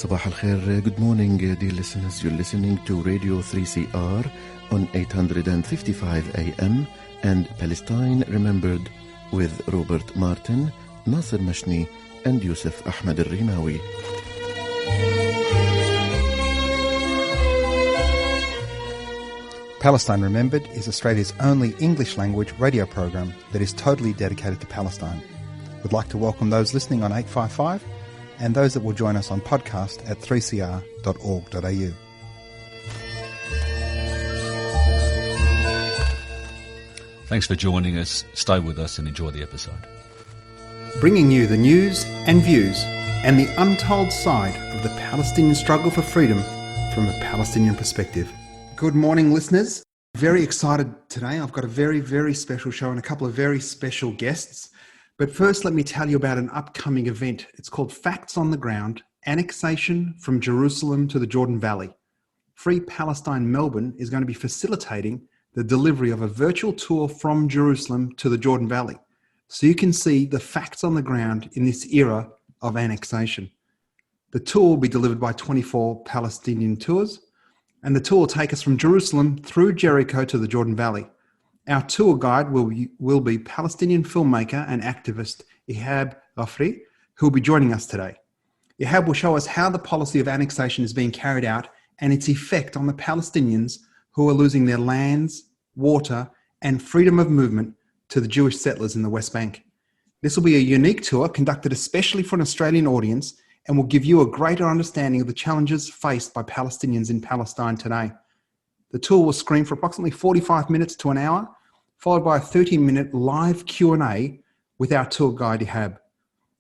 Sabah al-Khair, good morning dear listeners. You're listening to Radio 3CR on 855 AM and Palestine Remembered with Robert Martin, Nasser Mashni and Yusuf Ahmed al-Rimawi. Palestine Remembered is Australia's only English language radio program that is totally dedicated to Palestine. We'd like to welcome those listening on 855 and those that will join us on podcast at 3cr.org.au. Thanks for joining us. Stay with us and enjoy the episode. Bringing you the news and views and the untold side of the Palestinian struggle for freedom from a Palestinian perspective. Good morning, listeners. Very excited today. I've got a very, very special show and a couple of very special guests. But first, let me tell you about an upcoming event. It's called Facts on the Ground, Annexation from Jerusalem to the Jordan Valley. Free Palestine Melbourne is going to be facilitating the delivery of a virtual tour from Jerusalem to the Jordan Valley, so you can see the facts on the ground in this era of annexation. The tour will be delivered by 24 Palestinian tours, and the tour will take us from Jerusalem through Jericho to the Jordan Valley. Our tour guide will be Palestinian filmmaker and activist Ihab, who will be joining us today. Ihab will show us how the policy of annexation is being carried out and its effect on the Palestinians who are losing their lands, water, and freedom of movement to the Jewish settlers in the West Bank. This will be a unique tour conducted especially for an Australian audience and will give you a greater understanding of the challenges faced by Palestinians in Palestine today. The tour will screen for approximately 45 minutes to an hour, followed by a 30-minute live Q&A with our tour guide, Ihab.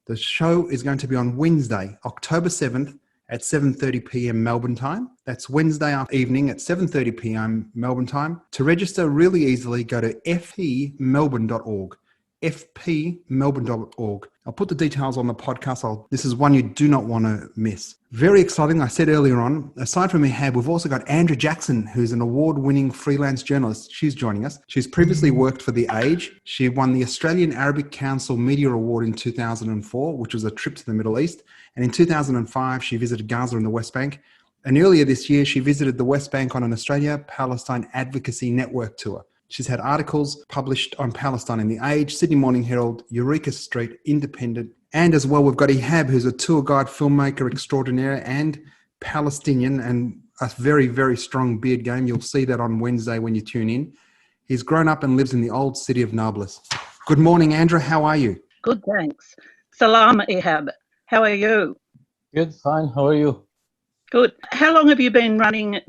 The show is going to be on Wednesday, October 7th at 7:30 p.m. Melbourne time. That's Wednesday evening at 7:30 p.m. Melbourne time. To register really easily, go to fpmelbourne.org. fpmelbourne.org. I'll put the details on the podcast. This is one you do not want to miss. Very exciting. I said earlier on, aside from Ihab, we've also got Andrea Jackson, who's an award-winning freelance journalist. She's joining us. She's previously worked for The Age. She won the Australian Arabic Council Media Award in 2004, which was a trip to the Middle East. And in 2005, she visited Gaza and the West Bank. And earlier this year, she visited the West Bank on an Australia-Palestine Advocacy Network tour. She's had articles published on Palestine in The Age, Sydney Morning Herald, Eureka Street, Independent, and as well we've got Ihab, who's a tour guide, filmmaker extraordinaire and Palestinian, and a very, very strong beard game. You'll see that on Wednesday when you tune in. He's grown up and lives in the old city of Nablus. Good morning, Andrea. How are you? Good, thanks. Salam, Ihab. How are you? Good, fine. How are you? Good. How long have you been running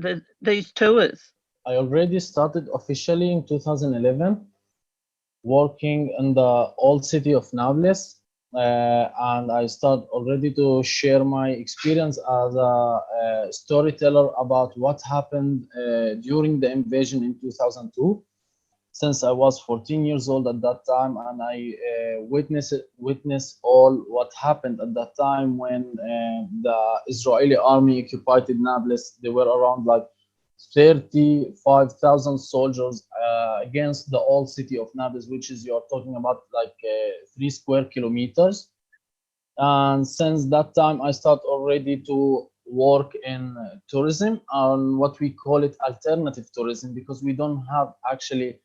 these tours? I already started officially in 2011, working in the old city of Nablus, and I start already to share my experience as a storyteller about what happened during the invasion in 2002. Since I was 14 years old at that time, and I witnessed all what happened at that time when the Israeli army occupied Nablus. There were around 35,000 soldiers against the old city of Nablus, which is, you're talking about 3 square kilometers. And since that time, I start already to work in tourism, on what we call it alternative tourism, because we don't have actually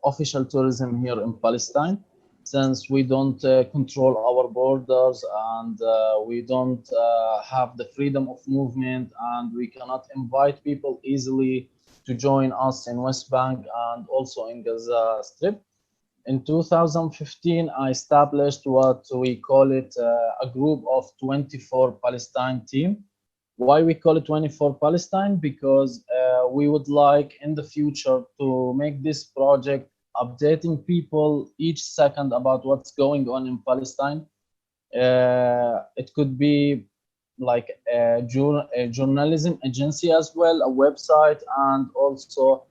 official tourism here in Palestine, since we don't control our borders, and we don't have the freedom of movement, and we cannot invite people easily to join us in West Bank and also in Gaza Strip. In 2015, I established what we call it a group of 24 Palestine team. Why we call it 24 Palestine? Because we would like in the future to make this project updating people each second about what's going on in Palestine. It could be like a journalism agency as well, a website, and also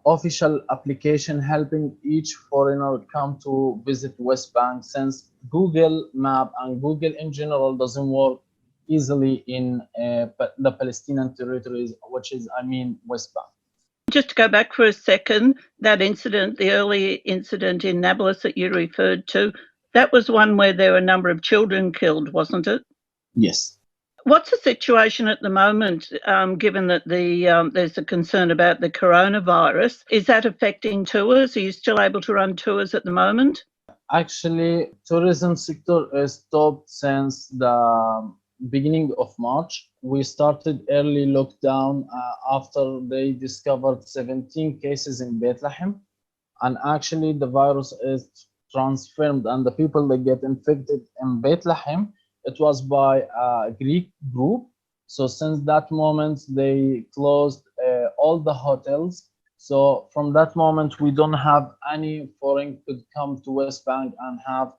official application helping each foreigner come to visit West Bank, since Google Map and Google in general doesn't work easily in the Palestinian territories, which is, West Bank. Just to go back for a second, that incident, the early incident in Nablus that you referred to, that was one where there were a number of children killed, wasn't it? Yes. What's the situation at the moment, given that there's a concern about the coronavirus? Is that affecting tours? Are you still able to run tours at the moment? Actually, tourism sector is stopped since the beginning of March. We started early lockdown after they discovered 17 cases in Bethlehem, and actually the virus is transferred, and the people that get infected in Bethlehem, it was by a Greek group. So since that moment, they closed all the hotels. So from that moment, we don't have any foreign could come to West Bank and have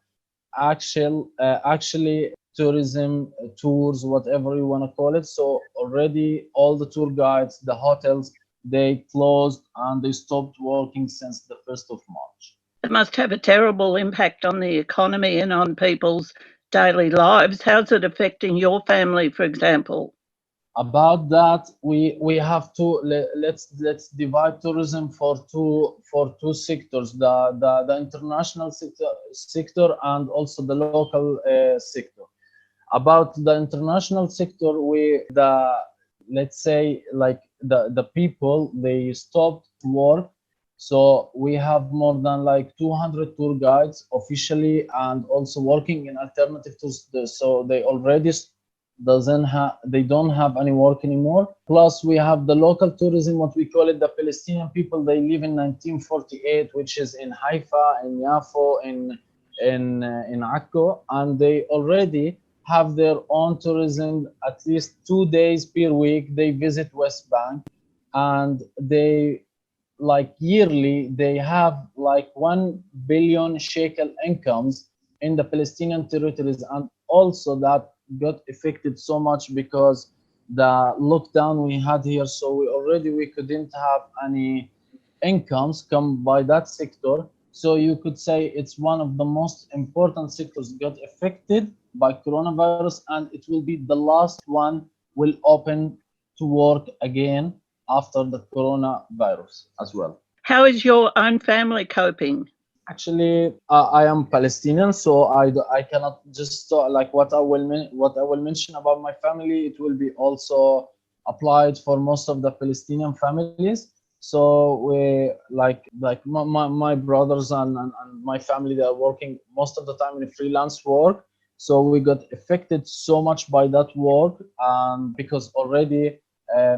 actually tourism tours, whatever you want to call it. So already all the tour guides, the hotels, they closed and they stopped working since the 1st of March. It must have a terrible impact on the economy and on people's daily lives. How's it affecting your family, for example? About that, we have to let's divide tourism for two sectors: the international sector and also the local sector. About the international sector, let's say like the people, they stopped work. So we have more than like 200 tour guides officially and also working in alternative tours. So they already they don't have any work anymore. Plus we have the local tourism, what we call it, the Palestinian people. They live in 1948, which is in Haifa, in Yafo, in Akko, and they already have their own tourism. At least 2 days per week they visit West Bank, and they like yearly they have like 1 billion shekel incomes in the Palestinian territories. And also that got affected so much because the lockdown we had here, so we couldn't have any incomes come by that sector. So you could say it's one of the most important sectors got affected by coronavirus, and it will be the last one will open to work again after the coronavirus as well. How is your own family coping? Actually, I am Palestinian, so I cannot just like what I will mention about my family. It will be also applied for most of the Palestinian families. So we like my brothers and my family, they are working most of the time in freelance work. So we got affected so much by that work, and because already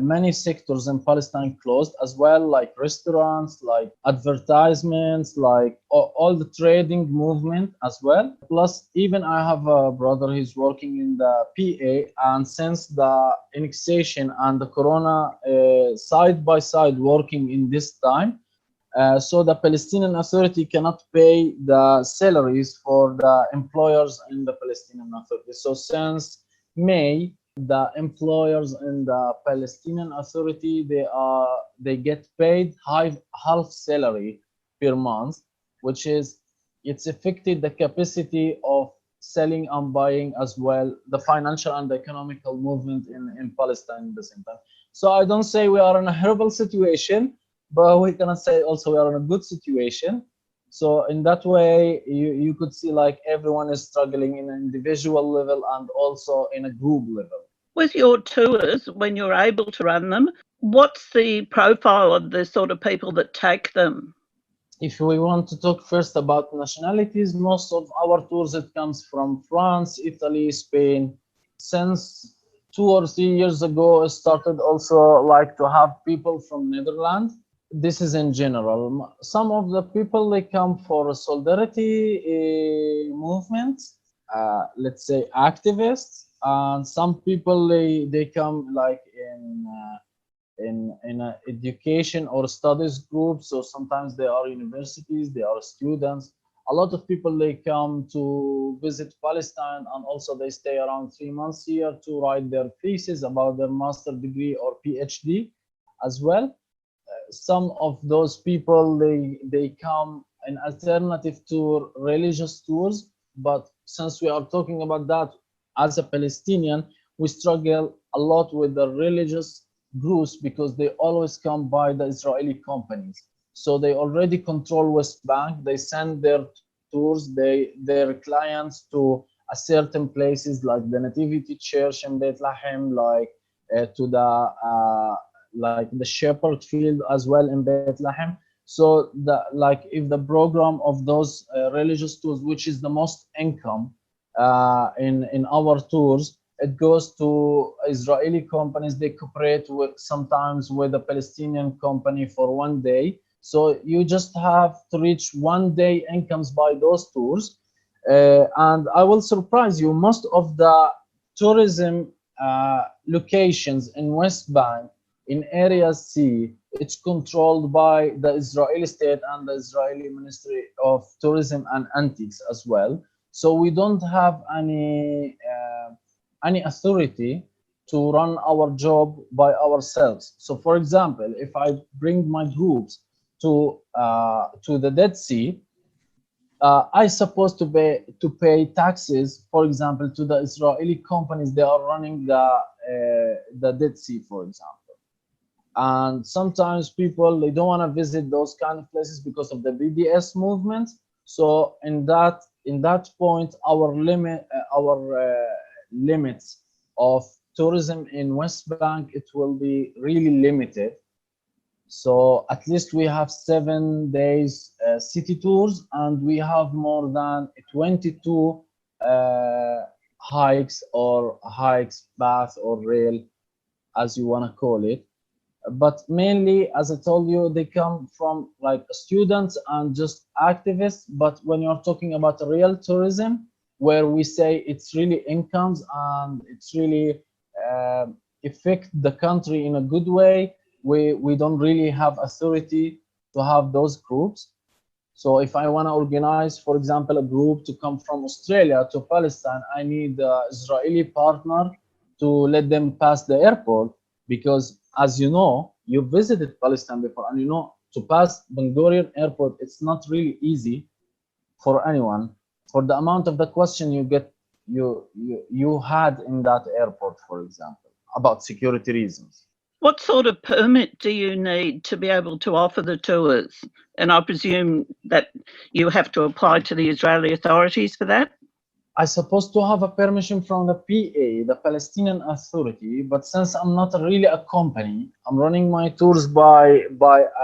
many sectors in Palestine closed as well, like restaurants, like advertisements, like all the trading movement as well. Plus, even I have a brother, he's working in the PA, and since the annexation and the corona side by side working in this time, so the Palestinian Authority cannot pay the salaries for the employers in the Palestinian Authority. So since May, the employers in the Palestinian Authority, they get paid half salary per month, which is it's affected the capacity of selling and buying as well, the financial and the economical movement in Palestine at the same time. So I don't say we are in a horrible situation, but we cannot say also we are in a good situation. So in that way, you could see like everyone is struggling in an individual level and also in a group level. With your tours, when you're able to run them, what's the profile of the sort of people that take them? If we want to talk first about nationalities, most of our tours, it comes from France, Italy, Spain. Since 2 or 3 years ago, it started also like to have people from Netherlands. This is in general. Some of the people, they come for a solidarity movement, let's say activists, and some people they come like in a education or studies group. So sometimes they are universities, they are students. A lot of people, they come to visit Palestine, and also they stay around 3 months here to write their thesis about their master degree or PhD as well. Some of those people, they come in alternative to religious tours. But since we are talking about that, as a Palestinian, we struggle a lot with the religious groups because they always come by the Israeli companies. So they already control West Bank. They send their tours, their clients to certain places like the Nativity Church in Bethlehem, like to the Shepherd Field as well in Bethlehem. So if the program of those religious tours, which is the most income in our tours, it goes to Israeli companies. They cooperate with sometimes with a Palestinian company for 1 day. So you just have to reach 1 day incomes by those tours. And I will surprise you, most of the tourism locations in West Bank, in Area C, it's controlled by the Israeli state and the Israeli Ministry of Tourism and Antiques as well. So we don't have any authority to run our job by ourselves. So for example, if I bring my groups to the Dead Sea, I supposed to pay taxes, for example, to the Israeli companies. They are running the Dead Sea, for example. And sometimes people, they don't want to visit those kind of places because of the BDS movement. So in that point, our limits of tourism in West Bank, it will be really limited. So at least we have 7 days city tours, and we have more than 22 hikes, path or rail, as you want to call it. But mainly, as I told you, they come from like students and just activists. But when you're talking about real tourism, where we say it's really incomes and it's really affect the country in a good way, we don't really have authority to have those groups. So if I want to organize, for example, a group to come from Australia to Palestine, I need the Israeli partner to let them pass the airport, because as you know, you visited Palestine before, and you know, to pass Ben Gurion airport, it's not really easy for anyone, for the amount of the question you had in that airport, for example, about security reasons. What sort of permit do you need to be able to offer the tours? And I presume that you have to apply to the Israeli authorities for that? I supposed to have a permission from the PA, the Palestinian Authority, but since I'm not really a company, I'm running my tours by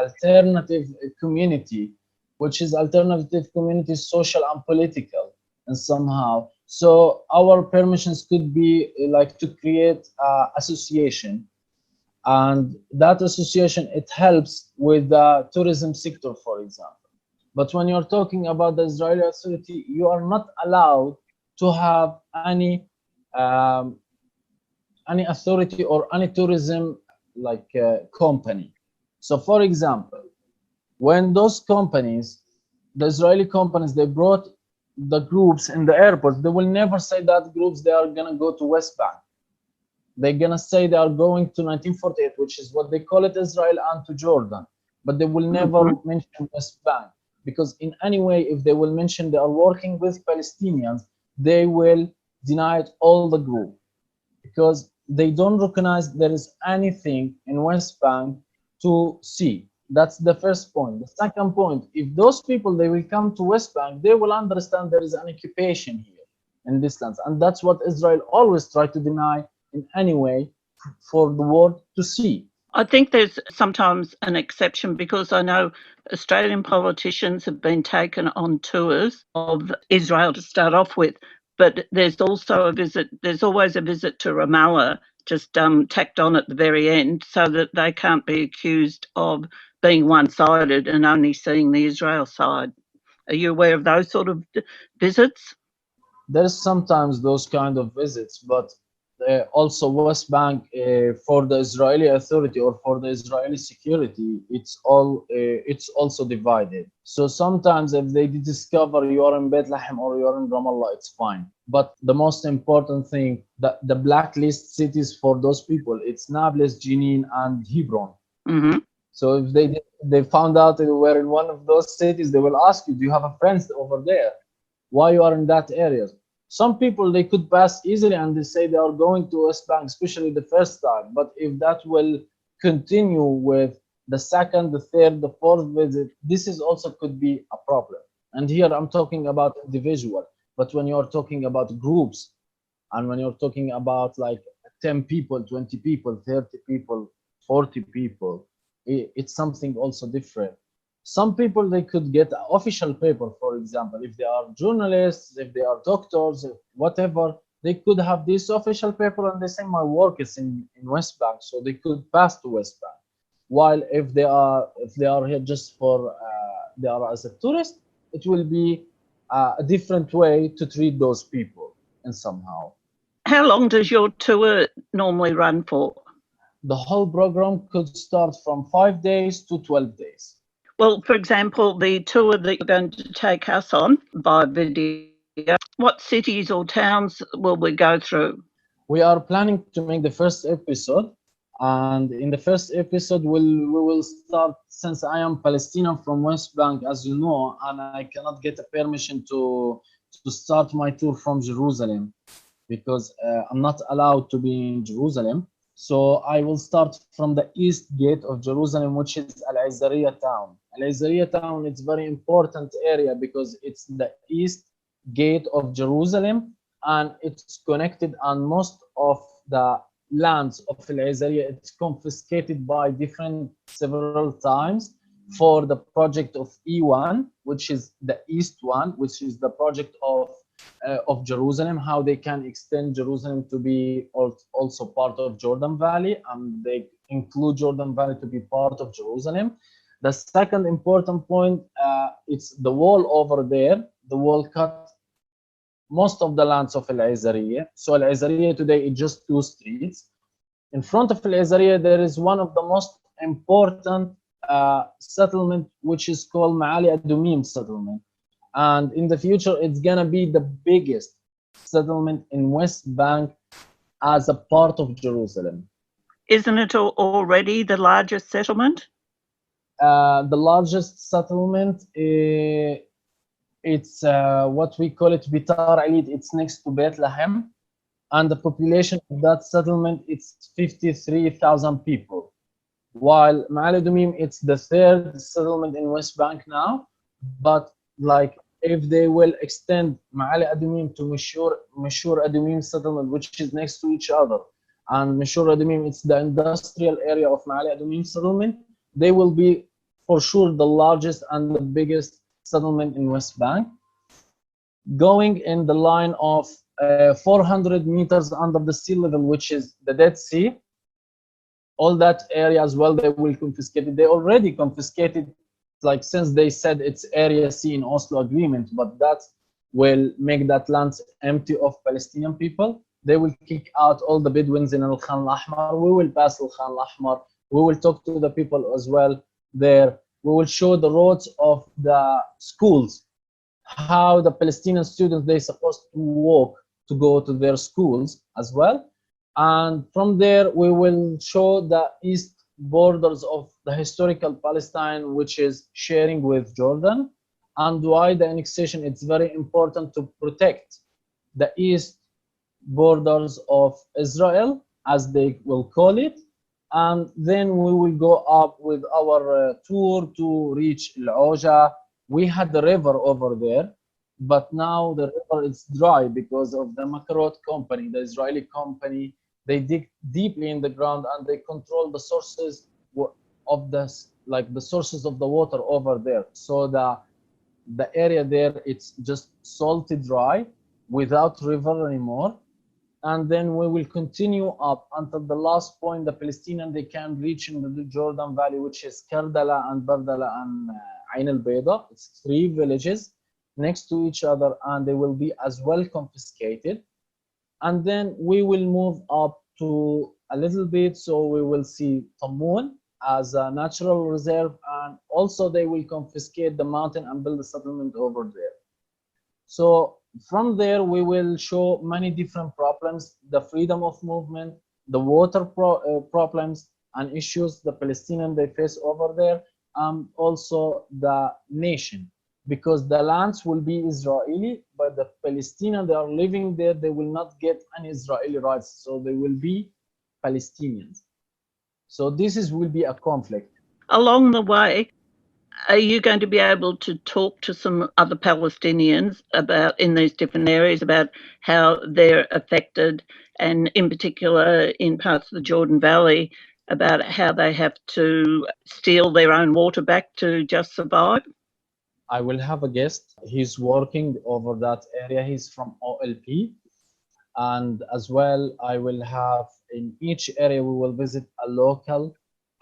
alternative community, which is alternative community, social and political, and somehow. So our permissions could be like to create an association, and that association, it helps with the tourism sector, for example. But when you're talking about the Israeli Authority, you are not allowed to have any authority or any tourism like company. So for example, when those companies, the Israeli companies, they brought the groups in the airport, they will never say that groups, they are gonna go to West Bank. They're gonna say they are going to 1948, which is what they call it, Israel, and to Jordan, but they will never mention West Bank, because in any way, if they will mention they are working with Palestinians, they will deny it all the group, because they don't recognize there is anything in West Bank to see. That's the first point. The second point, if those people, they will come to West Bank, they will understand there is an occupation here in this land. And that's what Israel always try to deny in any way for the world to see. I think there's sometimes an exception, because I know Australian politicians have been taken on tours of Israel to start off with, but there's also there's always a visit to Ramallah just tacked on at the very end, so that they can't be accused of being one-sided and only seeing the Israel side. Are you aware of those sort of visits? There's sometimes those kind of visits, but also West Bank, for the Israeli Authority or for the Israeli security, it's also divided. So sometimes if they discover you are in Bethlehem or you are in Ramallah, it's fine. But the most important thing, the blacklist cities for those people, it's Nablus, Jenin, and Hebron. Mm-hmm. So if they found out they were in one of those cities, they will ask you, do you have a friend over there? Why you are in that area? Some people, they could pass easily and they say they are going to West Bank, especially the first time. But if that will continue with the second, the third, the fourth visit, this is also could be a problem. And here I'm talking about individual. But when you're talking about groups, and when you're talking about like 10 people, 20 people, 30 people, 40 people, it's something also different. Some people, they could get official paper, for example, if they are journalists, if they are doctors, whatever, they could have this official paper and they say my work is in West Bank, so they could pass to West Bank. While if they are here just for they are as a tourist, it will be a different way to treat those people and somehow. How long does your tour normally run for? The whole program could start from 5 days to 12 days. Well, for example, the tour that you're going to take us on by video, what cities or towns will we go through? We are planning to make the first episode, and in the first episode we will start, since I am Palestinian from West Bank, as you know, and I cannot get a permission to start my tour from Jerusalem because I'm not allowed to be in Jerusalem. So I will start from the east gate of Jerusalem, which is Al-Azariya town. Al-Azariya town, it's very important area because it's the east gate of Jerusalem, and it's connected, and most of the lands of Al-Azariya, it's confiscated by several times for the project of E1, which is the east one, which is the project of Jerusalem, how they can extend Jerusalem to be also part of Jordan Valley, and they include Jordan Valley to be part of Jerusalem. The second important point, it's the wall over there. The wall cut most of the lands of Al-Azariya. So Al-Azariya today is just 2 streets. In front of Al-Azariya, there is one of the most important settlement, which is called Ma'ali Adumim settlement. And in the future, it's gonna be the biggest settlement in West Bank as a part of Jerusalem. Isn't it already the largest settlement? The largest settlement, it's what we call it Bitar Alid. It's next to Bethlehem, and the population of that settlement, it's 53,000 people. While Ma'ali Adumim, it's the 3rd settlement in West Bank now, but like if they will extend Ma'ali Adumim to Mashur Adumim settlement, which is next to each other, and Mashur Adumim, it's the industrial area of Ma'ali Adumim settlement, they will be for sure the largest and the biggest settlement in West Bank. Going in the line of 400 meters under the sea level, which is the Dead Sea, all that area as well, they will confiscate it. They already confiscated, like, since they said it's Area C in Oslo Agreement, but that will make that land empty of Palestinian people. They will kick out all the Bedouins in Al Khan Al Ahmar. We will pass Al Khan Al Ahmar. We will talk to the people as well there. We will show the roads of the schools, how the Palestinian students, they're supposed to walk to go to their schools as well. And from there, we will show the east borders of the historical Palestine, which is sharing with Jordan, and why the annexation, it's very important to protect the east borders of Israel, as they will call it. And then we will go up with our tour to reach Al-Oja. We had the river over there, but now the river is dry because of the Makarot company, the Israeli company. They dig deeply in the ground and they control the sources of the sources of the water over there. So the area there, it's just salty dry without river anymore. And then we will continue up until the last point, the Palestinian, they can reach in the Jordan Valley, which is Kardala and Bardala and Ain al-Bayda. It's 3 villages next to each other, and they will be as well confiscated. And then we will move up to a little bit, so we will see Tamun as a natural reserve, and also they will confiscate the mountain and build a settlement over there. So from there, we will show many different problems, the freedom of movement, the water problems and issues the Palestinian they face over there, also the nation. Because the lands will be Israeli, but the Palestinians, they are living there, they will not get any Israeli rights, so they will be Palestinians. So this will be a conflict. Along the way, Are you going to be able to talk to some other Palestinians about in these different areas about how they're affected, and in particular in parts of the Jordan Valley, about how they have to steal their own water back to just survive? I will have a guest. He's working over that area. He's from OLP. And as well, I will have in each area, we will visit a local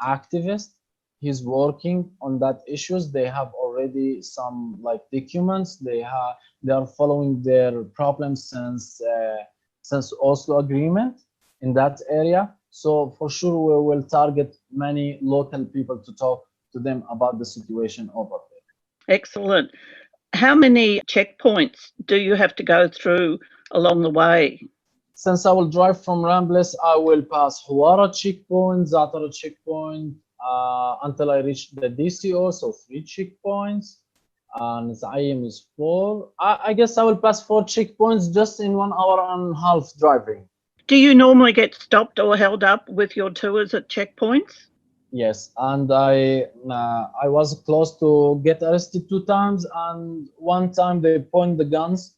activist. He's working on that issues. They have already some like documents. They are following their problems since Oslo agreement in that area. So for sure, we will target many local people to talk to them about the situation over there. Excellent. How many checkpoints do you have to go through along the way? Since I will drive from Rambles, I will pass Huara checkpoint, Zatara checkpoint, until I reach the DCO, so 3 checkpoints, and Zaim is 4. I guess I will pass 4 checkpoints just in 1 hour and a half driving. Do you normally get stopped or held up with your tours at checkpoints? Yes, and I was close to get arrested 2 times, and 1 time they point the guns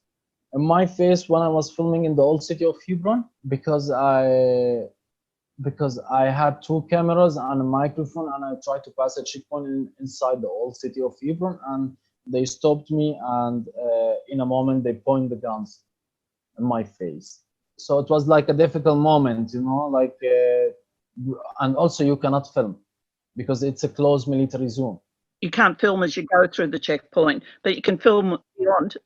in my face when I was filming in the old city of Hebron, because I had 2 cameras and a microphone, and I tried to pass a checkpoint inside the old city of Hebron, and they stopped me, and in a moment they point the guns in my face. So it was like a difficult moment, you know, like, and also you cannot film because it's a closed military zone. You can't film as you go through the checkpoint, but you can film beyond.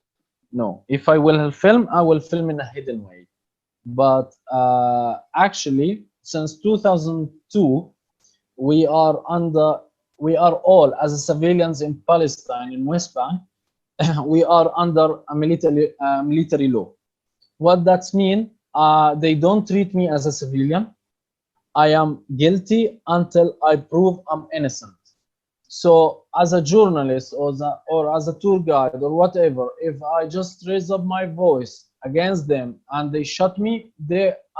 No, if I will film, I will film in a hidden way. But actually, since 2002, we are all as civilians in Palestine, in West Bank, we are under a military law. What that means, they don't treat me as a civilian. I am guilty until I prove I'm innocent. So as a journalist or as a tour guide or whatever, if I just raise up my voice against them and they shot me,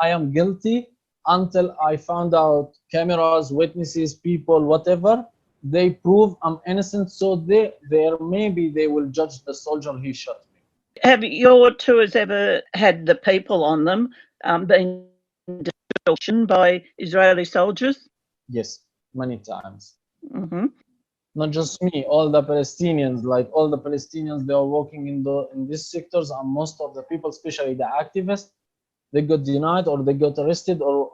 I am guilty until I found out cameras, witnesses, people, whatever, they prove I'm innocent. So maybe they will judge the soldier who shot me. Have your tours ever had the people on them being destroyed by Israeli soldiers? Yes, many times. Mm-hmm. Not just me, all the Palestinians, they are working in these sectors, and most of the people, especially the activists, they got denied or they got arrested or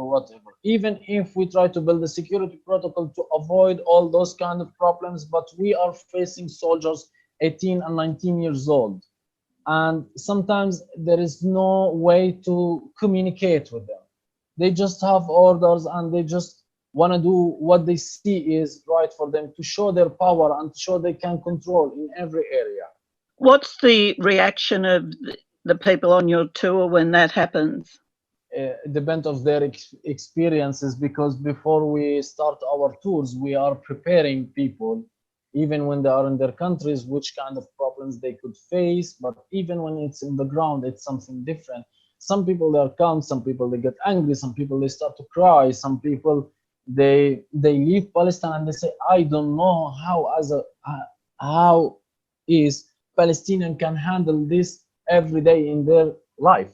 whatever. Even if we try to build a security protocol to avoid all those kind of problems, but we are facing soldiers 18 and 19 years old, and sometimes there is no way to communicate with them. They just have orders and they just want to do what they see is right for them, to show their power and to show they can control in every area. What's the reaction of the people on your tour when that happens? It depends on their experiences, because before we start our tours, we are preparing people, even when they are in their countries, which kind of problems they could face. But even when it's in the ground, it's something different. Some people they are calm, some people they get angry, some people they start to cry, some people they leave Palestine and they say, I don't know how is Palestinian can handle this every day in their life.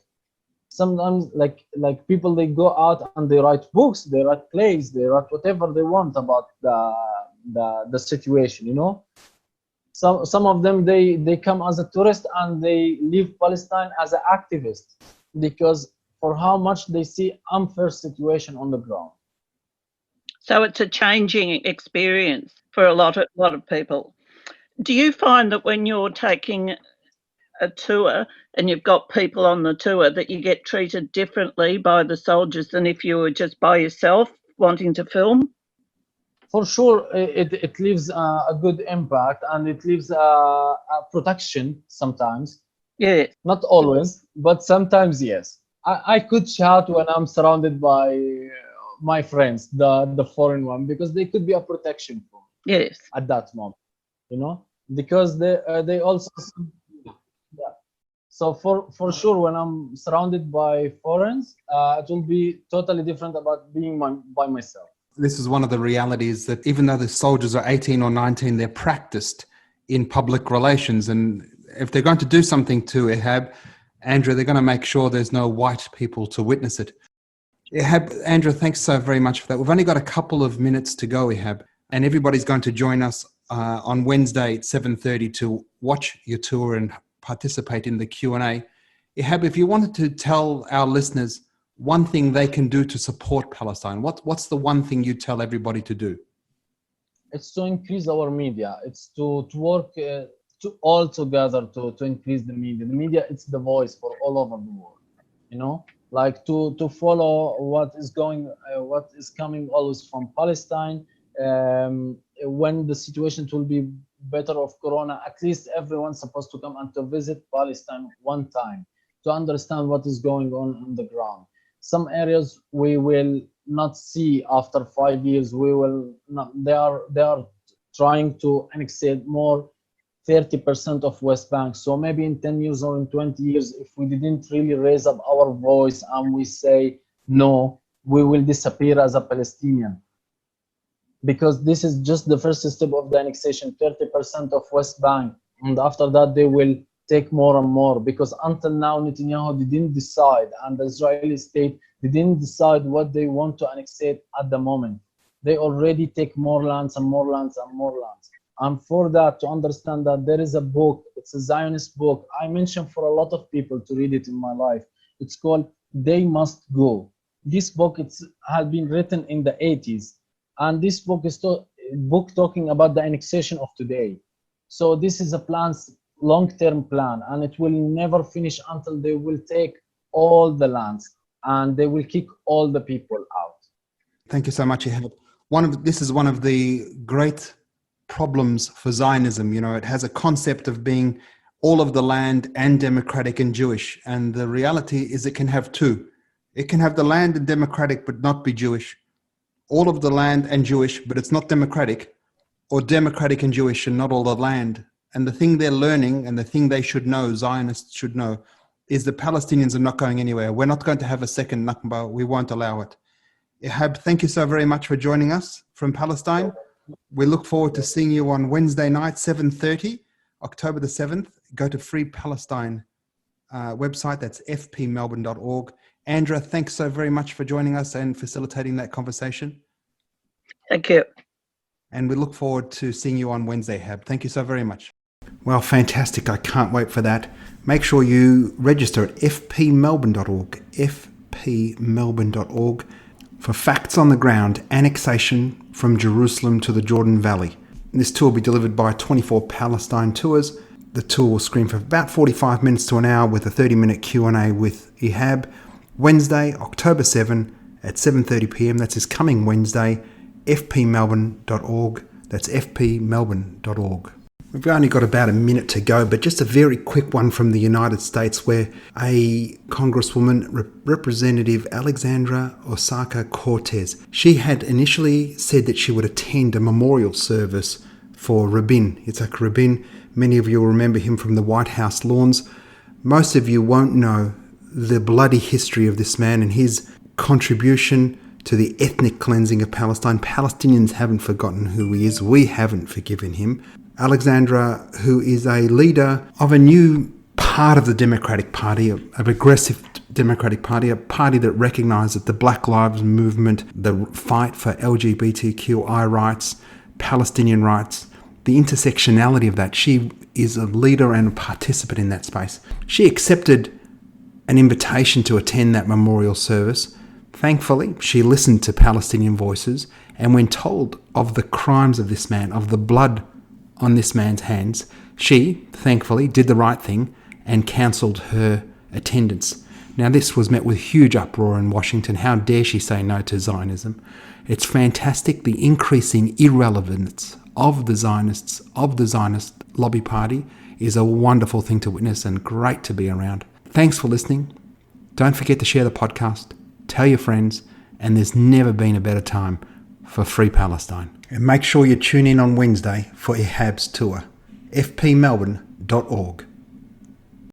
Sometimes like people, they go out and they write books, they write plays, they write whatever they want about the situation, you know. Some of them they come as a tourist and they leave Palestine as an activist, because for how much they see unfair situation on the ground. So it's a changing experience for a lot of people. Do you find that when you're taking a tour and you've got people on the tour that you get treated differently by the soldiers than if you were just by yourself wanting to film? For sure, it leaves a good impact, and it leaves a protection sometimes. Yes. Not always, but sometimes, yes. I could shout when I'm surrounded by my friends, the foreign one, because they could be a protection for me. Yes. At that moment, you know, because they also, yeah. So for sure, when I'm surrounded by foreigners, it will be totally different about being by myself. This is one of the realities, that even though the soldiers are 18 or 19, they're practiced in public relations. And if they're going to do something to Ihab, Andrew, they're going to make sure there's no white people to witness it. Ihab, Andrew, thanks so very much for that. We've only got a couple of minutes to go, Ihab, and everybody's going to join us on Wednesday at 7:30 to watch your tour and participate in the Q&A. Ihab, if you wanted to tell our listeners one thing they can do to support Palestine, what's the one thing you tell everybody to do? It's to increase our media. It's to work to all together to increase the media. The media, it's the voice for all over the world, you know, like to follow what is coming always from Palestine. When the situation will be better of Corona, at least everyone's supposed to come and to visit Palestine one time to understand what is going on the ground. Some areas we will not see after 5 years. We will not. They are trying to annex more 30% of West Bank. So maybe in 10 years or in 20 years, if we didn't really raise up our voice and we say no, we will disappear as a Palestinian. Because this is just the first step of the annexation, 30% of West Bank. And after that, they will take more and more. Because until now, Netanyahu didn't decide, and the Israeli state didn't decide what they want to annex at the moment. They already take more lands and more lands and more lands. And for that, to understand that there is a book, it's a Zionist book. I mentioned for a lot of people to read it in my life. It's called They Must Go. This book has been written in the 80s. And this book is talking about the annexation of today. So this is a long-term plan, and it will never finish until they will take all the lands and they will kick all the people out. Thank you so much, Ihab. This is one of the great problems for Zionism. You know, it has a concept of being all of the land and democratic and Jewish. And the reality is it can have two. It can have the land and democratic but not be Jewish. All of the land and Jewish, but it's not democratic, or democratic and Jewish and not all the land. And the thing they're learning, and the thing they should know, Zionists should know, is the Palestinians are not going anywhere. We're not going to have a second Nakba. We won't allow it. Ihab, thank you so very much for joining us from Palestine. We look forward to seeing you on Wednesday night, 7:30, October the 7th. Go to Free Palestine website. That's fpmelbourne.org. Andra, thanks so very much for joining us and facilitating that conversation. Thank you. And we look forward to seeing you on Wednesday, Hab. Thank you so very much. Well, fantastic. I can't wait for that. Make sure you register at fpmelbourne.org, fpmelbourne.org, for facts on the ground, annexation from Jerusalem to the Jordan Valley. This tour will be delivered by 24 Palestine Tours. The tour will screen for about 45 minutes to an hour with a 30-minute Q&A with Ihab. Wednesday, October 7 at 7:30 p.m. That's this coming Wednesday, fpmelbourne.org. That's fpmelbourne.org. We've only got about a minute to go, but just a very quick one from the United States, where a Congresswoman, Representative Alexandra Ocasio-Cortez, she had initially said that she would attend a memorial service for Rabin, Yitzhak Rabin. Many of you will remember him from the White House lawns. Most of you won't know the bloody history of this man and his contribution to the ethnic cleansing of Palestine. Palestinians haven't forgotten who he is. We haven't forgiven him. Alexandra, who is a leader of a new part of the Democratic Party, a progressive Democratic Party, a party that recognises the Black Lives Movement, the fight for LGBTQI rights, Palestinian rights, the intersectionality of that. She is a leader and a participant in that space. She accepted an invitation to attend that memorial service. Thankfully, she listened to Palestinian voices, and when told of the crimes of this man, of the blood on this man's hands, she, thankfully, did the right thing and cancelled her attendance. Now, this was met with huge uproar in Washington. How dare she say no to Zionism? It's fantastic. The increasing irrelevance of the Zionists, of the Zionist lobby party, is a wonderful thing to witness and great to be around. Thanks for listening. Don't forget to share the podcast, tell your friends, and there's never been a better time for Free Palestine. And make sure you tune in on Wednesday for Ihab's tour. fpmelbourne.org.